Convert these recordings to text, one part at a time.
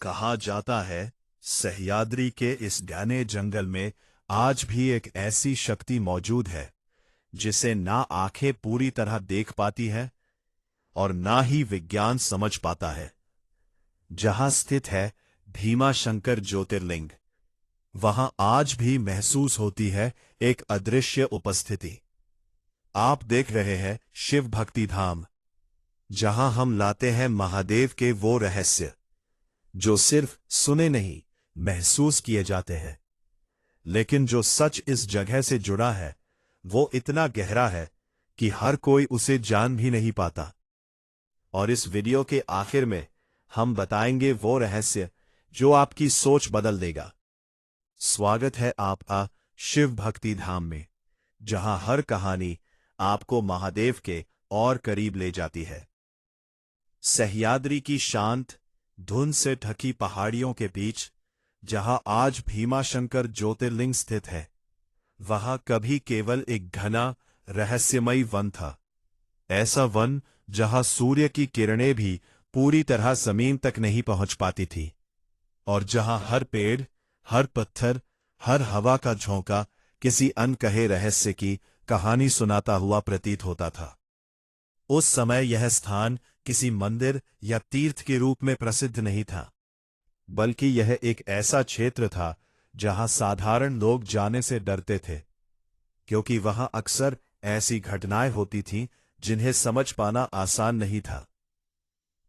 कहा जाता है, सह्याद्री के इस घने जंगल में आज भी एक ऐसी शक्ति मौजूद है जिसे ना आंखें पूरी तरह देख पाती है और ना ही विज्ञान समझ पाता है। जहां स्थित है भीमा शंकर ज्योतिर्लिंग, वहां आज भी महसूस होती है एक अदृश्य उपस्थिति। आप देख रहे हैं शिव भक्ति धाम, जहां हम लाते हैं महादेव के वो रहस्य जो सिर्फ सुने नहीं, महसूस किए जाते हैं। लेकिन जो सच इस जगह से जुड़ा है वो इतना गहरा है कि हर कोई उसे जान भी नहीं पाता। और इस वीडियो के आखिर में हम बताएंगे वो रहस्य जो आपकी सोच बदल देगा। स्वागत है आपका शिव भक्ति धाम में, जहां हर कहानी आपको महादेव के और करीब ले जाती है। सह्याद्री की शांत धुंध से ढकी पहाड़ियों के बीच जहां आज भीमाशंकर ज्योतिर्लिंग स्थित है, वहां कभी केवल एक घना रहस्यमयी वन था। ऐसा वन जहां सूर्य की किरणें भी पूरी तरह जमीन तक नहीं पहुंच पाती थी, और जहां हर पेड़, हर पत्थर, हर हवा का झोंका किसी अनकहे रहस्य की कहानी सुनाता हुआ प्रतीत होता था। उस समय यह स्थान किसी मंदिर या तीर्थ के रूप में प्रसिद्ध नहीं था, बल्कि यह एक ऐसा क्षेत्र था जहां साधारण लोग जाने से डरते थे, क्योंकि वहां अक्सर ऐसी घटनाएं होती थीं जिन्हें समझ पाना आसान नहीं था।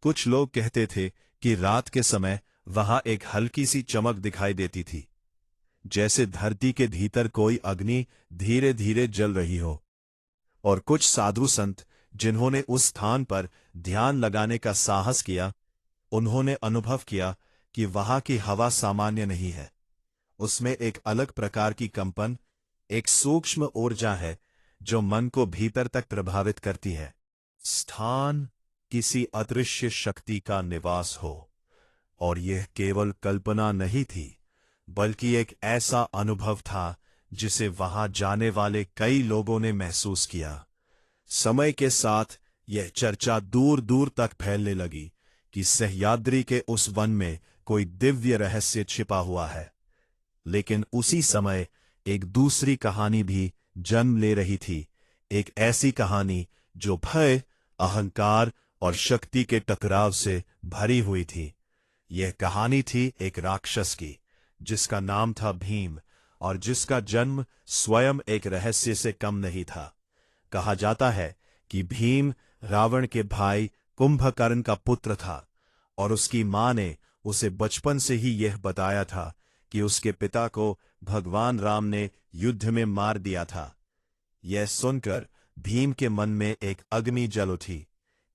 कुछ लोग कहते थे कि रात के समय वहां एक हल्की सी चमक दिखाई देती थी, जैसे धरती के भीतर कोई अग्नि धीरे धीरे जल रही हो। और कुछ साधु संत जिन्होंने उस स्थान पर ध्यान लगाने का साहस किया, उन्होंने अनुभव किया कि वहां की हवा सामान्य नहीं है। उसमें एक अलग प्रकार की कंपन, एक सूक्ष्म ऊर्जा है जो मन को भीतर तक प्रभावित करती है। स्थान किसी अदृश्य शक्ति का निवास हो, और यह केवल कल्पना नहीं थी, बल्कि एक ऐसा अनुभव था जिसे वहां जाने वाले कई लोगों ने महसूस किया। समय के साथ यह चर्चा दूर दूर तक फैलने लगी कि सह्याद्री के उस वन में कोई दिव्य रहस्य छिपा हुआ है। लेकिन उसी समय एक दूसरी कहानी भी जन्म ले रही थी, एक ऐसी कहानी जो भय, अहंकार और शक्ति के टकराव से भरी हुई थी। यह कहानी थी एक राक्षस की, जिसका नाम था भीम, और जिसका जन्म स्वयं एक रहस्य से कम नहीं था। कहा जाता है कि भीम रावण के भाई कुंभकर्ण का पुत्र था, और उसकी मां ने उसे बचपन से ही यह बताया था कि उसके पिता को भगवान राम ने युद्ध में मार दिया था। यह सुनकर भीम के मन में एक अग्नि जल उठी,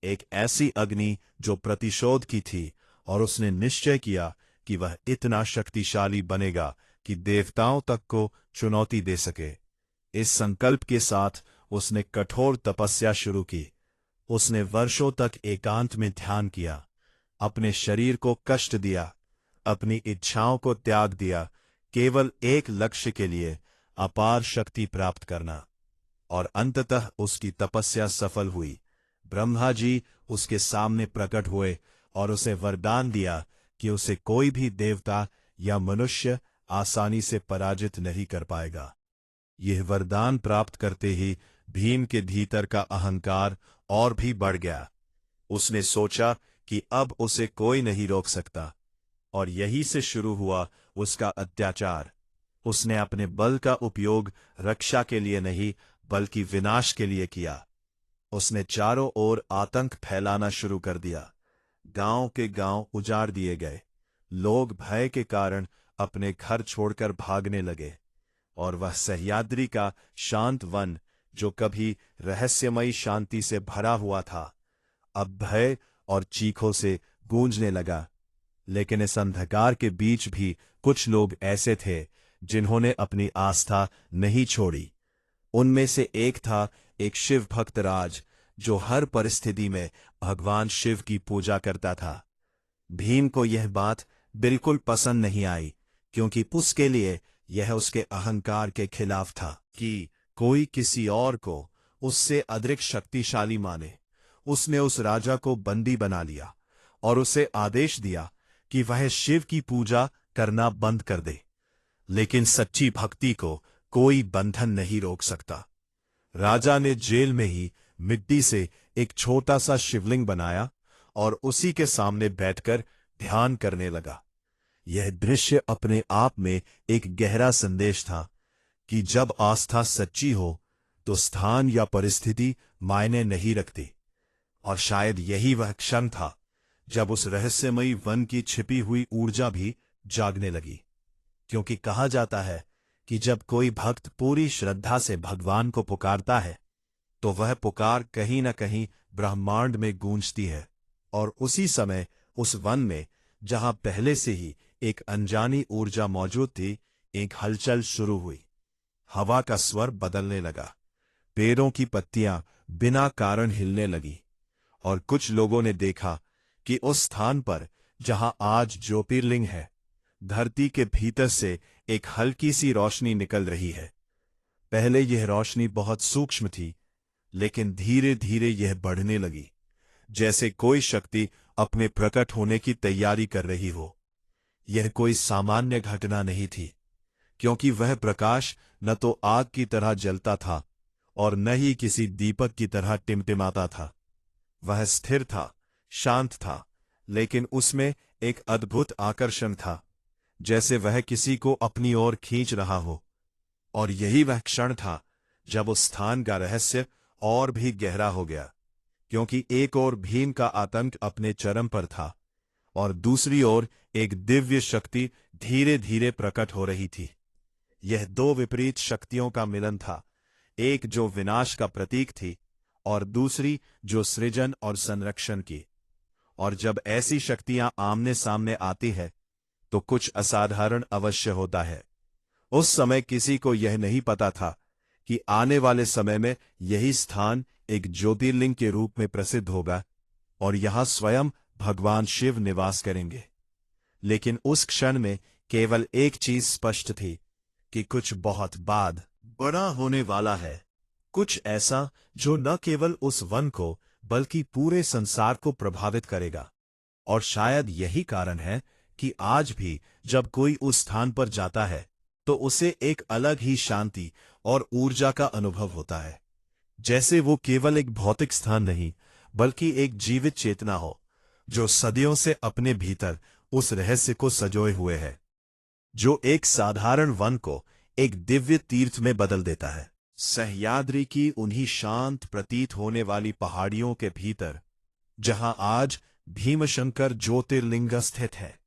एक ऐसी अग्नि जो प्रतिशोध की थी, और उसने निश्चय किया कि वह इतना शक्तिशाली बनेगा कि देवताओं तक को चुनौती दे सके। इस संकल्प के साथ उसने कठोर तपस्या शुरू की। उसने वर्षों तक एकांत में ध्यान किया, अपने शरीर को कष्ट दिया, अपनी इच्छाओं को त्याग दिया, केवल एक लक्ष्य के लिए, अपार शक्ति प्राप्त करना। और अंततः उसकी तपस्या सफल हुई। ब्रह्मा जी उसके सामने प्रकट हुए और उसे वरदान दिया कि उसे कोई भी देवता या मनुष्य आसानी से पराजित नहीं कर पाएगा। यह वरदान प्राप्त करते ही भीम के भीतर का अहंकार और भी बढ़ गया। उसने सोचा कि अब उसे कोई नहीं रोक सकता, और यही से शुरू हुआ उसका अत्याचार। उसने अपने बल का उपयोग रक्षा के लिए नहीं, बल्कि विनाश के लिए किया। उसने चारों ओर आतंक फैलाना शुरू कर दिया। गांव के गांव उजाड़ दिए गए। लोग भय के कारण अपने घर छोड़कर भागने लगे, और वह सह्याद्री का शांत वन, जो कभी रहस्यमयी शांति से भरा हुआ था, अब भय और चीखों से गूंजने लगा। लेकिन इस अंधकार के बीच भी कुछ लोग ऐसे थे जिन्होंने अपनी आस्था नहीं छोड़ी। उनमें से एक था एक शिव भक्त राज, जो हर परिस्थिति में भगवान शिव की पूजा करता था। भीम को यह बात बिल्कुल पसंद नहीं आई, क्योंकि उसके लिए यह उसके अहंकार के खिलाफ था कि कोई किसी और को उससे अधिक शक्तिशाली माने। उसने उस राजा को बंदी बना लिया और उसे आदेश दिया कि वह शिव की पूजा करना बंद कर दे, लेकिन सच्ची भक्ति को कोई बंधन नहीं रोक सकता। राजा ने जेल में ही मिट्टी से एक छोटा सा शिवलिंग बनाया और उसी के सामने बैठकर ध्यान करने लगा। यह दृश्य अपने आप में एक गहरा संदेश था कि जब आस्था सच्ची हो तो स्थान या परिस्थिति मायने नहीं रखती। और शायद यही वह क्षण था जब उस रहस्यमयी वन की छिपी हुई ऊर्जा भी जागने लगी, क्योंकि कहा जाता है कि जब कोई भक्त पूरी श्रद्धा से भगवान को पुकारता है तो वह पुकार कहीं न कहीं ब्रह्मांड में गूंजती है। और उसी समय उस वन में, जहां पहले से ही एक अनजानी ऊर्जा मौजूद थी, एक हलचल शुरू हुई। हवा का स्वर बदलने लगा, पेड़ों की पत्तियां बिना कारण हिलने लगी, और कुछ लोगों ने देखा कि उस स्थान पर जहां आज ज्योतिर्लिंग है, धरती के भीतर से एक हल्की सी रोशनी निकल रही है। पहले यह रोशनी बहुत सूक्ष्म थी, लेकिन धीरे धीरे यह बढ़ने लगी, जैसे कोई शक्ति अपने प्रकट होने की तैयारी कर रही हो। यह कोई सामान्य घटना नहीं थी, क्योंकि वह प्रकाश न तो आग की तरह जलता था और न ही किसी दीपक की तरह टिमटिमाता था। वह स्थिर था, शांत था, लेकिन उसमें एक अद्भुत आकर्षण था, जैसे वह किसी को अपनी ओर खींच रहा हो। और यही वह क्षण था जब उस स्थान का रहस्य और भी गहरा हो गया, क्योंकि एक ओर भीम का आतंक अपने चरम पर था और दूसरी ओर एक दिव्य शक्ति धीरे धीरे प्रकट हो रही थी। यह दो विपरीत शक्तियों का मिलन था, एक जो विनाश का प्रतीक थी और दूसरी जो सृजन और संरक्षण की। और जब ऐसी शक्तियां आमने सामने आती है तो कुछ असाधारण अवश्य होता है। उस समय किसी को यह नहीं पता था कि आने वाले समय में यही स्थान एक ज्योतिर्लिंग के रूप में प्रसिद्ध होगा और यहां स्वयं भगवान शिव निवास करेंगे। लेकिन उस क्षण में केवल एक चीज स्पष्ट थी कि कुछ बहुत बाद बड़ा होने वाला है, कुछ ऐसा जो न केवल उस वन को बल्कि पूरे संसार को प्रभावित करेगा। और शायद यही कारण है कि आज भी जब कोई उस स्थान पर जाता है तो उसे एक अलग ही शांति और ऊर्जा का अनुभव होता है, जैसे वो केवल एक भौतिक स्थान नहीं बल्कि एक जीवित चेतना हो जो सदियों से अपने भीतर उस रहस्य को सजोए हुए है, जो एक साधारण वन को एक दिव्य तीर्थ में बदल देता है। सह्याद्री की उन्हीं शांत प्रतीत होने वाली पहाड़ियों के भीतर, जहां आज भीमशंकर ज्योतिर्लिंग स्थित है,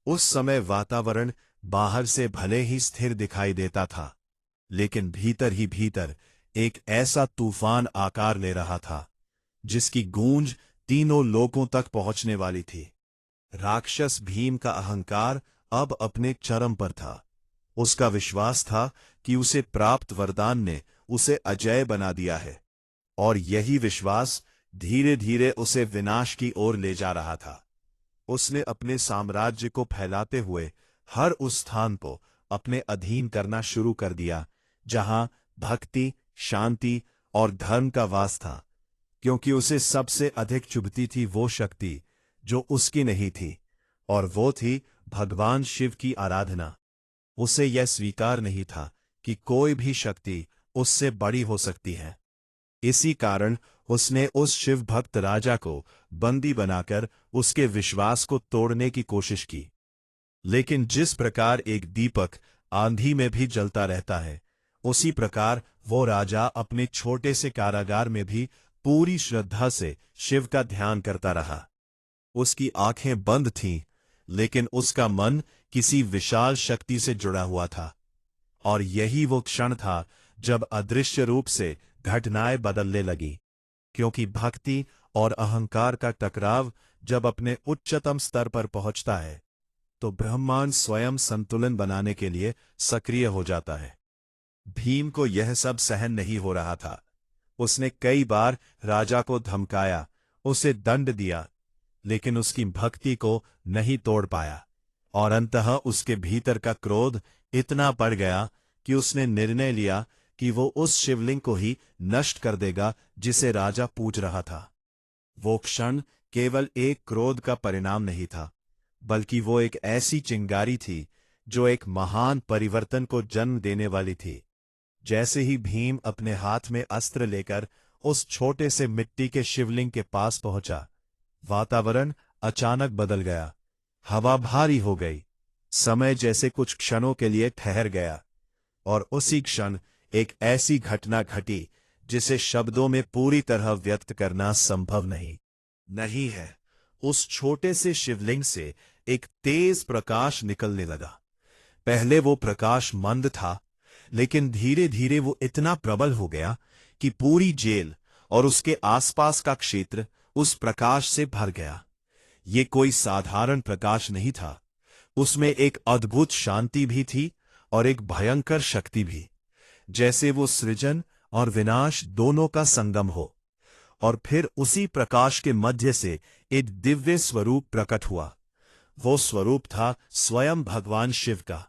उस समय वातावरण बाहर से भले ही स्थिर दिखाई देता था, लेकिन भीतर ही भीतर एक ऐसा तूफान आकार ले रहा था जिसकी गूंज तीनों लोकों तक पहुंचने वाली थी। राक्षस भीम का अहंकार अब अपने चरम पर था। उसका विश्वास था कि उसे प्राप्त वरदान ने उसे अजेय बना दिया है, और यही विश्वास धीरे धीरे उसे विनाश की ओर ले जा रहा था। उसने अपने साम्राज्य को फैलाते हुए हर उस स्थान को अपने अधीन करना शुरू कर दिया जहां भक्ति, शांति और धर्म का वास था, क्योंकि उसे सबसे अधिक चुभती थी वो शक्ति जो उसकी नहीं थी, और वो थी भगवान शिव की आराधना। उसे यह स्वीकार नहीं था कि कोई भी शक्ति उससे बड़ी हो सकती है। इसी कारण उसने उस शिव भक्त राजा को बंदी बनाकर उसके विश्वास को तोड़ने की कोशिश की। लेकिन जिस प्रकार एक दीपक आंधी में भी जलता रहता है, उसी प्रकार वो राजा अपने छोटे से कारागार में भी पूरी श्रद्धा से शिव का ध्यान करता रहा। उसकी आंखें बंद थीं, लेकिन उसका मन किसी विशाल शक्ति से जुड़ा हुआ था। और यही वो क्षण था जब अदृश्य रूप से घटनाएं बदलने लगी, क्योंकि भक्ति और अहंकार का टकराव जब अपने उच्चतम स्तर पर पहुंचता है तो ब्रह्मांड स्वयं संतुलन बनाने के लिए सक्रिय हो जाता है। भीम को यह सब सहन नहीं हो रहा था। उसने कई बार राजा को धमकाया, उसे दंड दिया, लेकिन उसकी भक्ति को नहीं तोड़ पाया, और अंततः उसके भीतर का क्रोध इतना बढ़ गया कि उसने निर्णय लिया कि वो उस शिवलिंग को ही नष्ट कर देगा जिसे राजा पूज रहा था। वो क्षण केवल एक क्रोध का परिणाम नहीं था, बल्कि वो एक ऐसी चिंगारी थी जो एक महान परिवर्तन को जन्म देने वाली थी। जैसे ही भीम अपने हाथ में अस्त्र लेकर उस छोटे से मिट्टी के शिवलिंग के पास पहुंचा, वातावरण अचानक बदल गया। हवा भारी हो गई, समय जैसे कुछ क्षणों के लिए ठहर गया, और उसी क्षण एक ऐसी घटना घटी जिसे शब्दों में पूरी तरह व्यक्त करना संभव नहीं है। उस छोटे से शिवलिंग से एक तेज प्रकाश निकलने लगा। पहले वो प्रकाश मंद था, लेकिन धीरे धीरे वो इतना प्रबल हो गया कि पूरी जेल और उसके आसपास का क्षेत्र उस प्रकाश से भर गया। ये कोई साधारण प्रकाश नहीं था, उसमें एक अद्भुत शांति भी थी और एक भयंकर शक्ति भी, जैसे वो सृजन और विनाश दोनों का संगम हो। और फिर उसी प्रकाश के मध्य से एक दिव्य स्वरूप प्रकट हुआ। वो स्वरूप था स्वयं भगवान शिव का।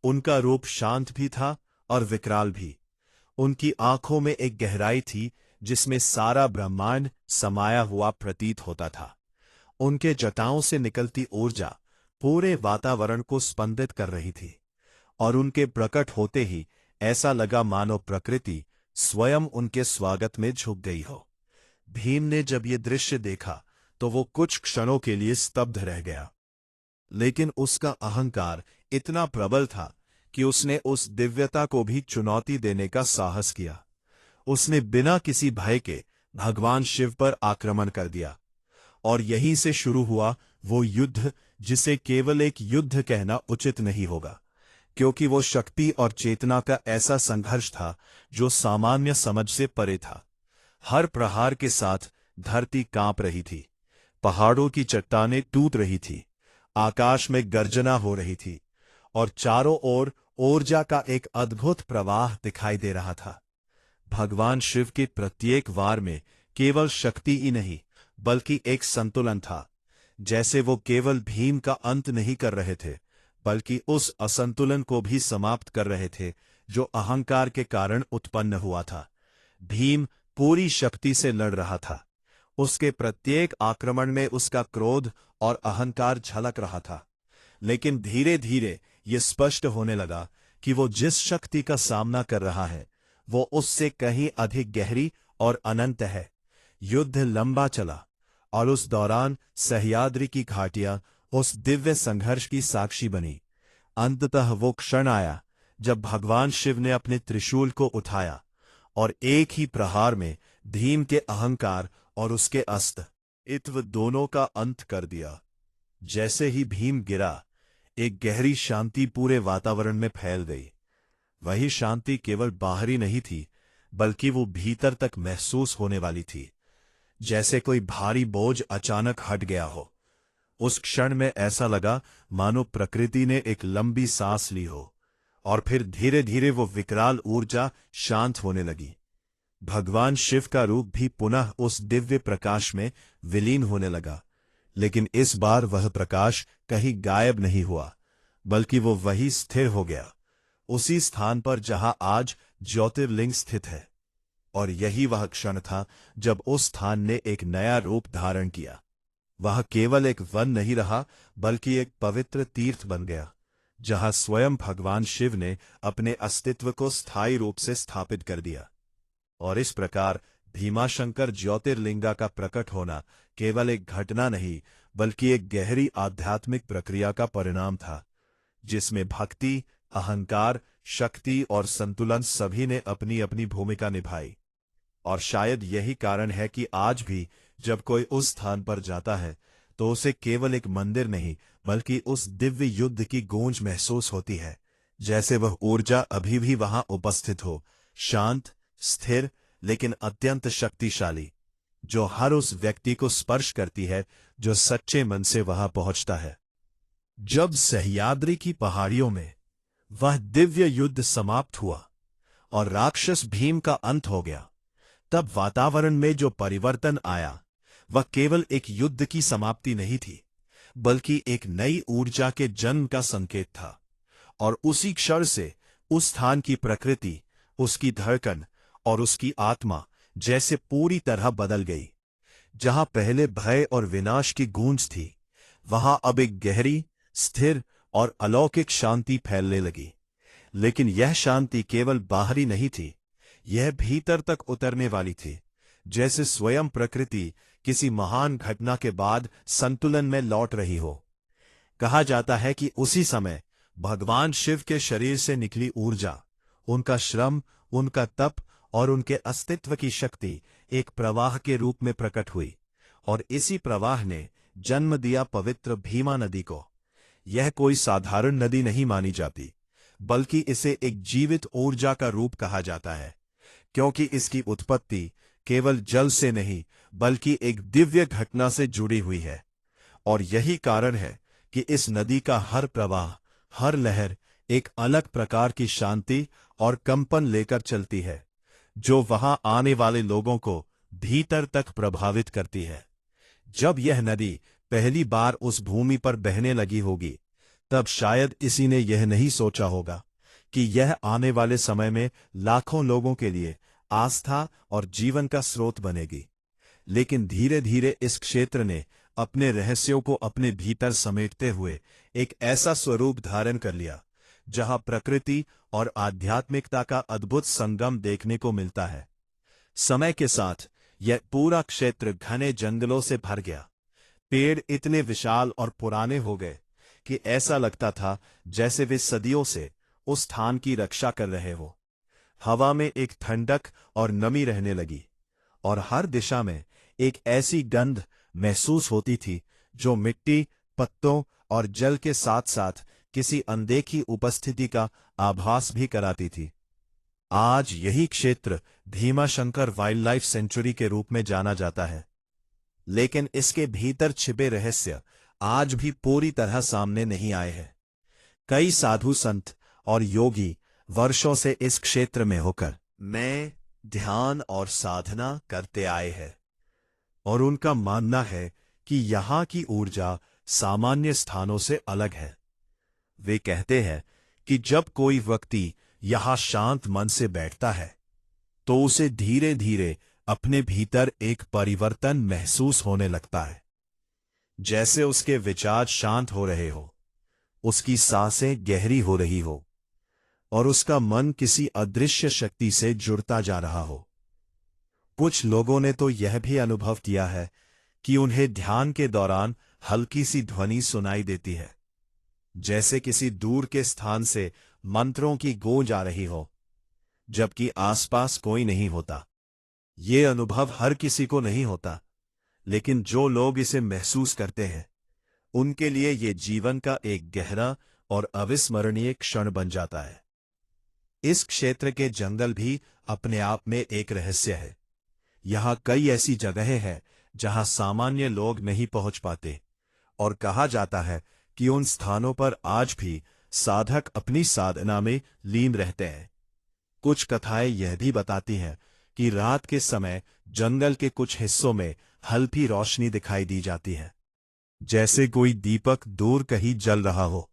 उनका रूप शांत भी था और विकराल भी। उनकी आंखों में एक गहराई थी जिसमें सारा ब्रह्मांड समाया हुआ प्रतीत होता था। उनके जटाओं से निकलती ऊर्जा पूरे वातावरण को स्पंदित कर रही थी, और उनके प्रकट होते ही ऐसा लगा मानो प्रकृति स्वयं उनके स्वागत में झुक गई हो। भीम ने जब ये दृश्य देखा तो वो कुछ क्षणों के लिए स्तब्ध रह गया, लेकिन उसका अहंकार इतना प्रबल था कि उसने उस दिव्यता को भी चुनौती देने का साहस किया। उसने बिना किसी भय के भगवान शिव पर आक्रमण कर दिया, और यहीं से शुरू हुआ वो युद्ध जिसे केवल एक युद्ध कहना उचित नहीं होगा, क्योंकि वो शक्ति और चेतना का ऐसा संघर्ष था जो सामान्य समझ से परे था। हर प्रहार के साथ धरती कांप रही थी, पहाड़ों की चट्टानें टूट रही थी, आकाश में गर्जना हो रही थी, और चारों ओर ऊर्जा का एक अद्भुत प्रवाह दिखाई दे रहा था। भगवान शिव के प्रत्येक वार में केवल शक्ति ही नहीं, बल्कि एक संतुलन था। जैसे वो केवल भीम का अंत नहीं कर रहे थे, बल्कि उस असंतुलन को भी समाप्त कर रहे थे जो अहंकार के कारण उत्पन्न हुआ था। भीम पूरी शक्ति से लड़ रहा था। उसके प्रत्येक आक्रमण में उसका क्रोध और अहंकार झलक रहा था, लेकिन धीरे धीरे ये स्पष्ट होने लगा कि वो जिस शक्ति का सामना कर रहा है वो उससे कहीं अधिक गहरी और अनंत है। युद्ध लंबा चला, और उस दौरान सह्याद्री की घाटियां उस दिव्य संघर्ष की साक्षी बनी। अंततः वो क्षण आया जब भगवान शिव ने अपने त्रिशूल को उठाया और एक ही प्रहार में भीम के अहंकार और उसके अस्तित्व दोनों का अंत कर दिया। जैसे ही भीम गिरा, एक गहरी शांति पूरे वातावरण में फैल गई। वही शांति केवल बाहरी नहीं थी, बल्कि वो भीतर तक महसूस होने वाली थी, जैसे कोई भारी बोझ अचानक हट गया हो। उस क्षण में ऐसा लगा मानो प्रकृति ने एक लंबी सांस ली हो, और फिर धीरे धीरे वो विकराल ऊर्जा शांत होने लगी। भगवान शिव का रूप भी पुनः उस दिव्य प्रकाश में विलीन होने लगा, लेकिन इस बार वह प्रकाश कहीं गायब नहीं हुआ, बल्कि वो वही स्थिर हो गया, उसी स्थान पर जहां आज ज्योतिर्लिंग स्थित है। और यही वह क्षण था जब उस स्थान ने एक नया रूप धारण किया। वह केवल एक वन नहीं रहा, बल्कि एक पवित्र तीर्थ बन गया, जहां स्वयं भगवान शिव ने अपने अस्तित्व को स्थायी रूप से स्थापित कर दिया। और इस प्रकार भीमाशंकर ज्योतिर्लिंगा का प्रकट होना केवल एक घटना नहीं, बल्कि एक गहरी आध्यात्मिक प्रक्रिया का परिणाम था, जिसमें भक्ति, अहंकार, शक्ति और संतुलन सभी ने अपनी अपनी भूमिका निभाई। और शायद यही कारण है कि आज भी जब कोई उस स्थान पर जाता है तो उसे केवल एक मंदिर नहीं, बल्कि उस दिव्य युद्ध की गूंज महसूस होती है, जैसे वह ऊर्जा अभी भी वहां उपस्थित हो, शांत, स्थिर, लेकिन अत्यंत शक्तिशाली, जो हर उस व्यक्ति को स्पर्श करती है जो सच्चे मन से वहां पहुंचता है। जब सह्याद्री की पहाड़ियों में वह दिव्य युद्ध समाप्त हुआ और राक्षस भीम का अंत हो गया, तब वातावरण में जो परिवर्तन आया वह केवल एक युद्ध की समाप्ति नहीं थी, बल्कि एक नई ऊर्जा के जन्म का संकेत था। और उसी क्षण से उस स्थान की प्रकृति, उसकी धड़कन और उसकी आत्मा जैसे पूरी तरह बदल गई। जहां पहले भय और विनाश की गूंज थी, वहां अब एक गहरी, स्थिर और अलौकिक शांति फैलने लगी। लेकिन यह शांति केवल बाहरी नहीं थी, यह भीतर तक उतरने वाली थी, जैसे स्वयं प्रकृति किसी महान घटना के बाद संतुलन में लौट रही हो। कहा जाता है कि उसी समय भगवान शिव के शरीर से निकली ऊर्जा, उनका श्रम, उनका तप और उनके अस्तित्व की शक्ति एक प्रवाह के रूप में प्रकट हुई, और इसी प्रवाह ने जन्म दिया पवित्र भीमा नदी को। यह कोई साधारण नदी नहीं मानी जाती, बल्कि इसे एक जीवित ऊर्जा का रूप कहा जाता है, क्योंकि इसकी उत्पत्ति केवल जल से नहीं बल्कि एक दिव्य घटना से जुड़ी हुई है। और यही कारण है कि इस नदी का हर प्रवाह, हर लहर एक अलग प्रकार की शांति और कंपन लेकर चलती है, जो वहां आने वाले लोगों को भीतर तक प्रभावित करती है। जब यह नदी पहली बार उस भूमि पर बहने लगी होगी, तब शायद किसी ने यह नहीं सोचा होगा कि यह आने वाले समय में लाखों लोगों के लिए आस्था और जीवन का स्रोत बनेगी। लेकिन धीरे धीरे इस क्षेत्र ने अपने रहस्यों को अपने भीतर समेटते हुए एक ऐसा स्वरूप धारण कर लिया, जहां प्रकृति और आध्यात्मिकता का अद्भुत संगम देखने को मिलता है। समय के साथ यह पूरा क्षेत्र घने जंगलों से भर गया। पेड़ इतने विशाल और पुराने हो गए कि ऐसा लगता था जैसे वे सदियों से उस स्थान की रक्षा कर रहे हो। हवा में एक ठंडक और नमी रहने लगी, और हर दिशा में एक ऐसी गंध महसूस होती थी जो मिट्टी, पत्तों और जल के साथ साथ किसी अनदेखी उपस्थिति का आभास भी कराती थी। आज यही क्षेत्र भीमाशंकर वाइल्ड लाइफ सेंचुरी के रूप में जाना जाता है, लेकिन इसके भीतर छिपे रहस्य आज भी पूरी तरह सामने नहीं आए हैं। कई साधु संत और योगी वर्षों से इस क्षेत्र में होकर मैं ध्यान और साधना करते आए हैं, और उनका मानना है कि यहाँ की ऊर्जा सामान्य स्थानों से अलग है। वे कहते हैं कि जब कोई व्यक्ति यहाँ शांत मन से बैठता है, तो उसे धीरे धीरे अपने भीतर एक परिवर्तन महसूस होने लगता है, जैसे उसके विचार शांत हो रहे हो, उसकी सांसें गहरी हो रही हो, और उसका मन किसी अदृश्य शक्ति से जुड़ता जा रहा हो। कुछ लोगों ने तो यह भी अनुभव किया है कि उन्हें ध्यान के दौरान हल्की सी ध्वनि सुनाई देती है, जैसे किसी दूर के स्थान से मंत्रों की गूंज आ रही हो, जबकि आसपास कोई नहीं होता। ये अनुभव हर किसी को नहीं होता, लेकिन जो लोग इसे महसूस करते हैं, उनके लिए ये जीवन का एक गहरा और अविस्मरणीय क्षण बन जाता है। इस क्षेत्र के जंगल भी अपने आप में एक रहस्य है। यहां कई ऐसी जगहें हैं जहां सामान्य लोग नहीं पहुंच पाते, और कहा जाता है कि उन स्थानों पर आज भी साधक अपनी साधना में लीन रहते हैं। कुछ कथाएं यह भी बताती हैं कि रात के समय जंगल के कुछ हिस्सों में हल्की रोशनी दिखाई दी जाती है, जैसे कोई दीपक दूर कहीं जल रहा हो।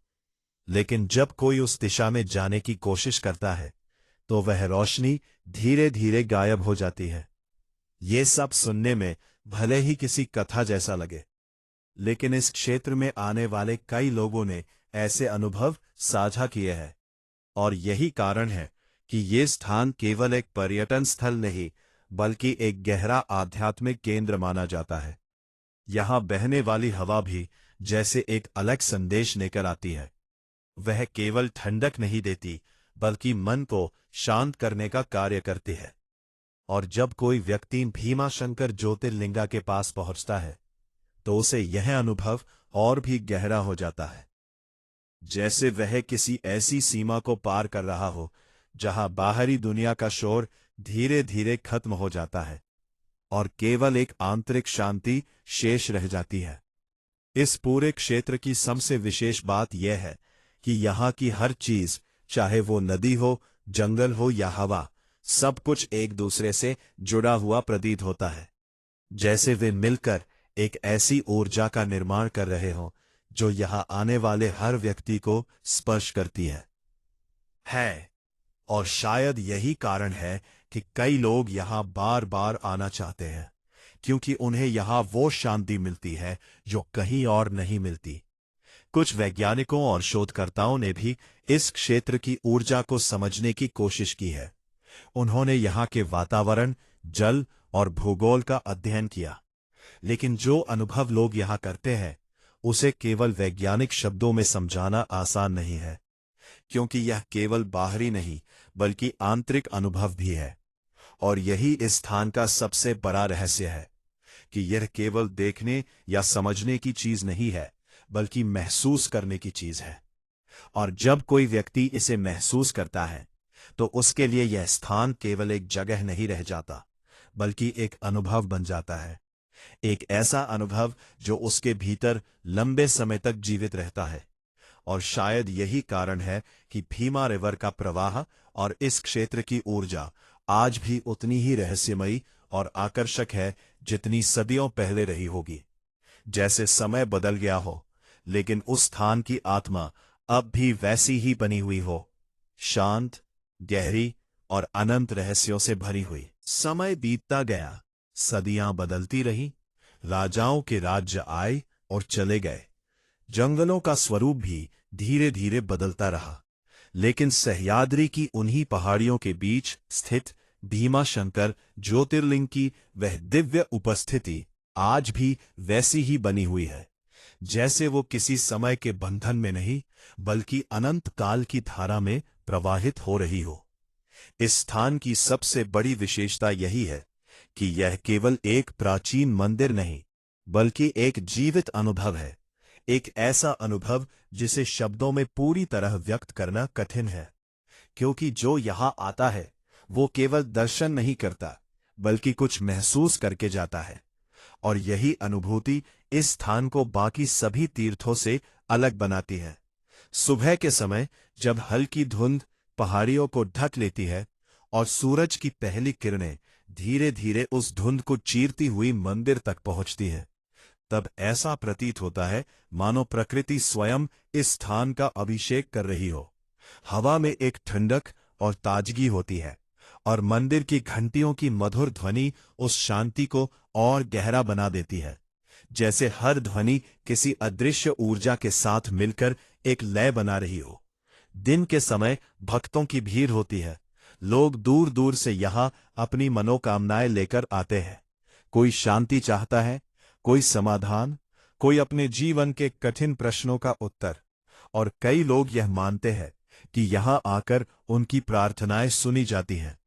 लेकिन जब कोई उस दिशा में जाने की कोशिश करता है, तो वह रोशनी धीरे धीरे गायब हो जाती है। ये सब सुनने में भले ही किसी कथा जैसा लगे, लेकिन इस क्षेत्र में आने वाले कई लोगों ने ऐसे अनुभव साझा किए हैं, और यही कारण है कि ये स्थान केवल एक पर्यटन स्थल नहीं बल्कि एक गहरा आध्यात्मिक केंद्र माना जाता है। यहां बहने वाली हवा भी जैसे एक अलग संदेश लेकर आती है। वह केवल ठंडक नहीं देती, बल्कि मन को शांत करने का कार्य करती है। और जब कोई व्यक्ति भीमाशंकर ज्योतिर्लिंगा के पास पहुंचता है, तो उसे यह अनुभव और भी गहरा हो जाता है, जैसे वह किसी ऐसी सीमा को पार कर रहा हो जहां बाहरी दुनिया का शोर धीरे धीरे खत्म हो जाता है और केवल एक आंतरिक शांति शेष रह जाती है। इस पूरे क्षेत्र की सबसे विशेष बात यह है कि यहाँ की हर चीज, चाहे वो नदी हो, जंगल हो या हवा, सब कुछ एक दूसरे से जुड़ा हुआ प्रतीत होता है, जैसे वे मिलकर एक ऐसी ऊर्जा का निर्माण कर रहे हों जो यहाँ आने वाले हर व्यक्ति को स्पर्श करती है। और शायद यही कारण है कि कई लोग यहाँ बार बार आना चाहते हैं, क्योंकि उन्हें यहां वो शांति मिलती है जो कहीं और नहीं मिलती। कुछ वैज्ञानिकों और शोधकर्ताओं ने भी इस क्षेत्र की ऊर्जा को समझने की कोशिश की है। उन्होंने यहां के वातावरण, जल और भूगोल का अध्ययन किया, लेकिन जो अनुभव लोग यहां करते हैं उसे केवल वैज्ञानिक शब्दों में समझाना आसान नहीं है, क्योंकि यह केवल बाहरी नहीं बल्कि आंतरिक अनुभव भी है। और यही इस स्थान का सबसे बड़ा रहस्य है कि यह केवल देखने या समझने की चीज नहीं है, बल्कि महसूस करने की चीज है। और जब कोई व्यक्ति इसे महसूस करता है तो उसके लिए यह स्थान केवल एक जगह नहीं रह जाता, बल्कि एक अनुभव बन जाता है। एक ऐसा अनुभव जो उसके भीतर लंबे समय तक जीवित रहता है। और शायद यही कारण है कि भीमा रिवर का प्रवाह और इस क्षेत्र की ऊर्जा आज भी उतनी ही रहस्यमयी और आकर्षक है जितनी सदियों पहले रही होगी। जैसे समय बदल गया हो, लेकिन उस स्थान की आत्मा अब भी वैसी ही बनी हुई हो, शांत, गहरी और अनंत रहस्यों से भरी हुई। समय बीतता गया, सदियां बदलती रहीं, राजाओं के राज्य आए और चले गए, जंगलों का स्वरूप भी धीरे धीरे बदलता रहा, लेकिन सह्याद्री की उन्हीं पहाड़ियों के बीच स्थित भीमा शंकर ज्योतिर्लिंग की वह दिव्य उपस्थिति आज भी वैसी ही बनी हुई है, जैसे वो किसी समय के बंधन में नहीं बल्कि अनंत काल की धारा में प्रवाहित हो रही हो। इस स्थान की सबसे बड़ी विशेषता यही है कि यह केवल एक प्राचीन मंदिर नहीं बल्कि एक जीवित अनुभव है, एक ऐसा अनुभव जिसे शब्दों में पूरी तरह व्यक्त करना कठिन है, क्योंकि जो यहां आता है वो केवल दर्शन नहीं करता बल्कि कुछ महसूस करके जाता है। और यही अनुभूति इस स्थान को बाकी सभी तीर्थों से अलग बनाती है। सुबह के समय जब हल्की धुंध पहाड़ियों को ढक लेती है और सूरज की पहली किरणें धीरे धीरे उस धुंध को चीरती हुई मंदिर तक पहुंचती हैं, तब ऐसा प्रतीत होता है मानो प्रकृति स्वयं इस स्थान का अभिषेक कर रही हो। हवा में एक ठंडक और ताजगी होती है और मंदिर की घंटियों की मधुर ध्वनि उस शांति को और गहरा बना देती है, जैसे हर ध्वनि किसी अदृश्य ऊर्जा के साथ मिलकर एक लय बना रही हो। दिन के समय भक्तों की भीड़ होती है, लोग दूर दूर से यहाँ अपनी मनोकामनाएं लेकर आते हैं। कोई शांति चाहता है, कोई समाधान, कोई अपने जीवन के कठिन प्रश्नों का उत्तर, और कई लोग यह मानते हैं कि यहाँ आकर उनकी प्रार्थनाएं सुनी जाती हैं।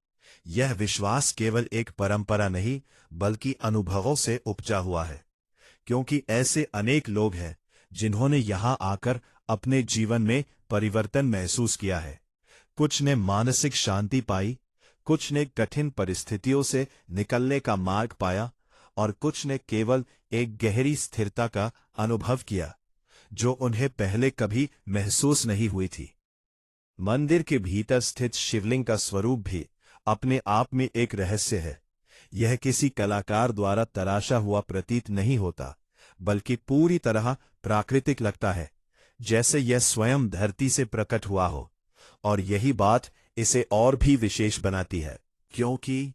यह विश्वास केवल एक परंपरा नहीं बल्कि अनुभवों से उपजा हुआ है, क्योंकि ऐसे अनेक लोग हैं जिन्होंने यहाँ आकर अपने जीवन में परिवर्तन महसूस किया है। कुछ ने मानसिक शांति पाई, कुछ ने कठिन परिस्थितियों से निकलने का मार्ग पाया, और कुछ ने केवल एक गहरी स्थिरता का अनुभव किया जो उन्हें पहले कभी महसूस नहीं हुई थी। मंदिर के भीतर स्थित शिवलिंग का स्वरूप भी अपने आप में एक रहस्य है। यह किसी कलाकार द्वारा तराशा हुआ प्रतीत नहीं होता, बल्कि पूरी तरह प्राकृतिक लगता है, जैसे यह स्वयं धरती से प्रकट हुआ हो। और यही बात इसे और भी विशेष बनाती है, क्योंकि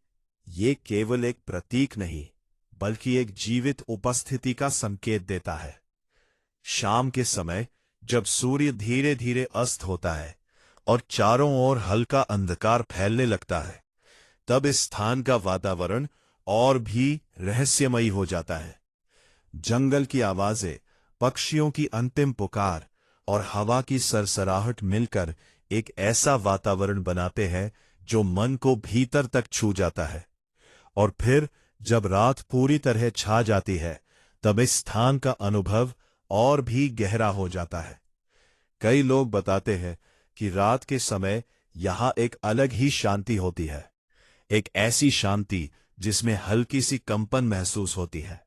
ये केवल एक प्रतीक नहीं बल्कि एक जीवित उपस्थिति का संकेत देता है। शाम के समय जब सूर्य धीरे धीरे अस्त होता है और चारों ओर हल्का अंधकार फैलने लगता है, तब इस स्थान का वातावरण और भी रहस्यमयी हो जाता है। जंगल की आवाजें, पक्षियों की अंतिम पुकार और हवा की सरसराहट मिलकर एक ऐसा वातावरण बनाते हैं जो मन को भीतर तक छू जाता है। और फिर जब रात पूरी तरह छा जाती है, तब इस स्थान का अनुभव और भी गहरा हो जाता है। कई लोग बताते हैं कि रात के समय यहां एक अलग ही शांति होती है, एक ऐसी शांति जिसमें हल्की सी कंपन महसूस होती है,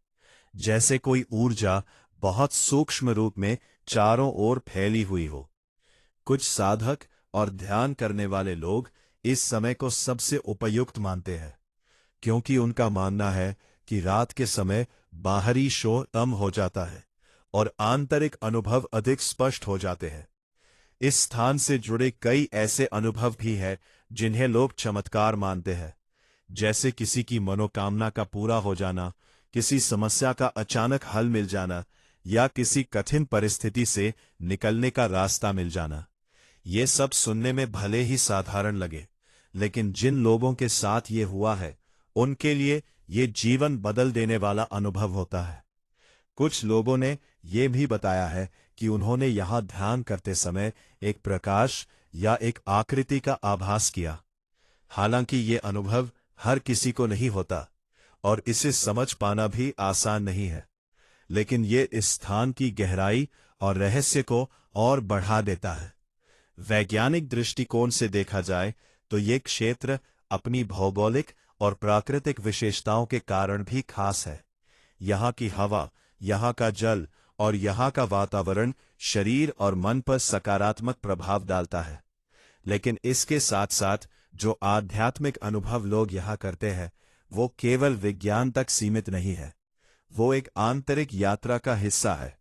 जैसे कोई ऊर्जा बहुत सूक्ष्म रूप में चारों ओर फैली हुई हो। कुछ साधक और ध्यान करने वाले लोग इस समय को सबसे उपयुक्त मानते हैं, क्योंकि उनका मानना है कि रात के समय बाहरी शोर कम हो जाता है और आंतरिक अनुभव अधिक स्पष्ट हो जाते हैं। इस स्थान से जुड़े कई ऐसे अनुभव भी हैं जिन्हें लोग चमत्कार मानते हैं, जैसे किसी की मनोकामना का पूरा हो जाना, किसी समस्या का अचानक हल मिल जाना या किसी कठिन परिस्थिति से निकलने का रास्ता मिल जाना। ये सब सुनने में भले ही साधारण लगे, लेकिन जिन लोगों के साथ ये हुआ है उनके लिए ये जीवन बदल देने वाला अनुभव होता है। कुछ लोगों ने ये भी बताया है कि उन्होंने यहां ध्यान करते समय एक प्रकाश या एक आकृति का आभास किया। हालांकि ये अनुभव हर किसी को नहीं होता और इसे समझ पाना भी आसान नहीं है, लेकिन ये इस स्थान की गहराई और रहस्य को और बढ़ा देता है। वैज्ञानिक दृष्टिकोण से देखा जाए तो ये क्षेत्र अपनी भौगोलिक और प्राकृतिक विशेषताओं के कारण भी खास है। यहाँ की हवा, यहाँ का जल और यहाँ का वातावरण शरीर और मन पर सकारात्मक प्रभाव डालता है। लेकिन इसके साथ साथ जो आध्यात्मिक अनुभव लोग यहाँ करते हैं वो केवल विज्ञान तक सीमित नहीं है, वो एक आंतरिक यात्रा का हिस्सा है।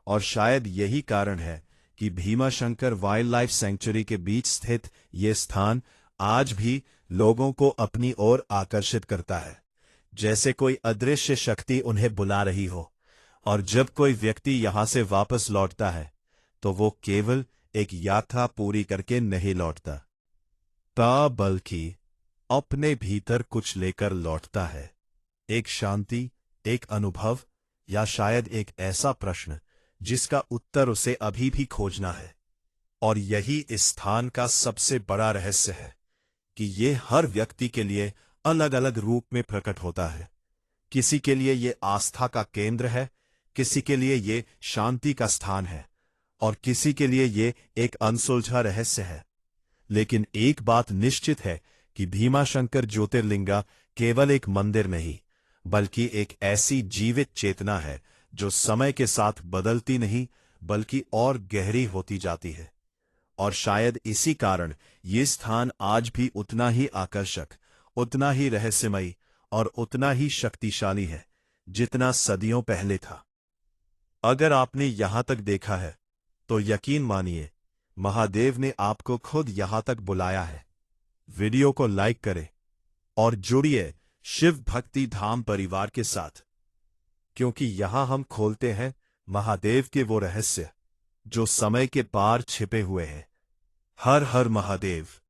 और शायद यही कारण है कि भीमाशंकर वाइल्ड लाइफ सेंचुरी के बीच स्थित ये स्थान आज भी लोगों को अपनी ओर आकर्षित करता है, जैसे कोई अदृश्य शक्ति उन्हें बुला रही हो। और जब कोई व्यक्ति यहां से वापस लौटता है तो वो केवल एक यात्रा पूरी करके नहीं लौटता, बल्कि अपने भीतर कुछ लेकर लौटता है। एक शांति, एक अनुभव या शायद एक ऐसा प्रश्न जिसका उत्तर उसे अभी भी खोजना है। और यही इस स्थान का सबसे बड़ा रहस्य है कि ये हर व्यक्ति के लिए अलग अलग रूप में प्रकट होता है। किसी के लिए ये आस्था का केंद्र है, किसी के लिए ये शांति का स्थान है और किसी के लिए ये एक अनसुलझा रहस्य है। लेकिन एक बात निश्चित है कि भीमाशंकर ज्योतिर्लिंगा केवल एक मंदिर नहीं, बल्कि एक ऐसी जीवित चेतना है जो समय के साथ बदलती नहीं बल्कि और गहरी होती जाती है। और शायद इसी कारण ये स्थान आज भी उतना ही आकर्षक, उतना ही रहस्यमयी और उतना ही शक्तिशाली है जितना सदियों पहले था। अगर आपने यहां तक देखा है तो यकीन मानिए महादेव ने आपको खुद यहां तक बुलाया है। वीडियो को लाइक करें और जुड़िए शिव भक्ति धाम परिवार के साथ, क्योंकि यहां हम खोलते हैं महादेव के वो रहस्य जो समय के पार छिपे हुए हैं। हर हर महादेव।